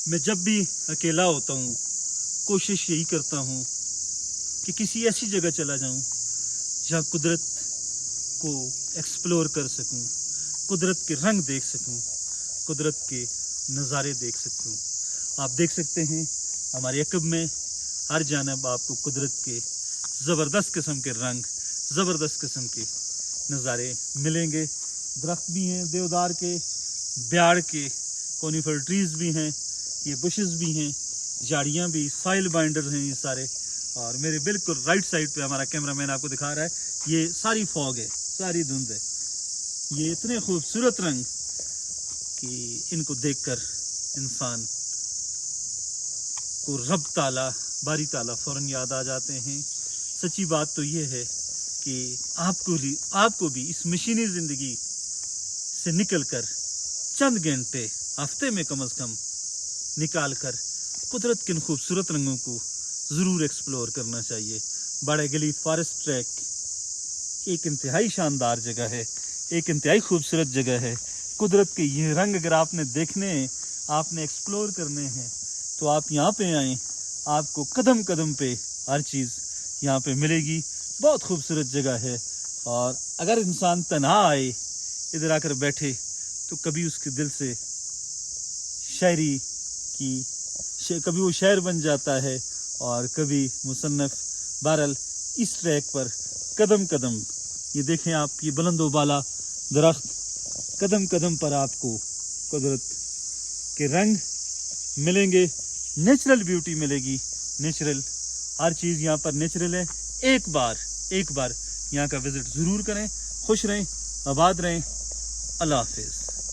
मैं जब भी अकेला होता हूँ कोशिश यही करता हूँ कि किसी ऐसी जगह चला जाऊँ जहाँ कुदरत को एक्सप्लोर कर सकूँ, कुदरत के रंग देख सकूँ, कुदरत के नज़ारे देख सकूँ। आप देख सकते हैं हमारे यकब में हर जानब आपको कुदरत के ज़बरदस्त किस्म के रंग, ज़बरदस्त किस्म के नज़ारे मिलेंगे। दरख्त भी हैं देवदार के, ब्याड़ के, कोनीफर ट्रीज़ भी हैं, ये बुशेस भी हैं, झाड़ियाँ भी, साइल बाइंडर हैं ये सारे। और मेरे बिल्कुल राइट साइड पे हमारा कैमरामैन आपको दिखा रहा है, ये सारी फॉग है, सारी धुंध है। ये इतने खूबसूरत रंग कि इनको देखकर इंसान को रब ताला, बारी ताला फ़ौरन याद आ जाते हैं। सच्ची बात तो ये है कि आपको भी इस मशीनी ज़िंदगी से निकलकर चंद घंटे हफ्ते में कम से कम निकाल कर कुदरत के इन खूबसूरत रंगों को ज़रूर एक्सप्लोर करना चाहिए। बड़े गली फॉरेस्ट ट्रैक एक इंतहाई शानदार जगह है, एक इंतहाई खूबसूरत जगह है। कुदरत के ये रंग अगर आपने देखने हैं, आपने एक्सप्लोर करने हैं, तो आप यहाँ पे आएँ, आपको कदम कदम पे हर चीज़ यहाँ पे मिलेगी। बहुत खूबसूरत जगह है। और अगर इंसान तन्हा आए, इधर आकर बैठे, तो कभी उसके दिल से शायरी की कभी वो शायर बन जाता है और कभी मुसन्नफ़। बहरहाल इस ट्रैक पर कदम कदम, ये देखें आप, ये बुलंदो बाला दरख्त, कदम कदम पर आपको कुदरत के रंग मिलेंगे, नेचुरल ब्यूटी मिलेगी। नेचुरल हर चीज़ यहाँ पर नेचुरल है। एक बार यहाँ का विज़िट ज़रूर करें। खुश रहें, आबाद रहें। अल्लाह हाफ़िज़।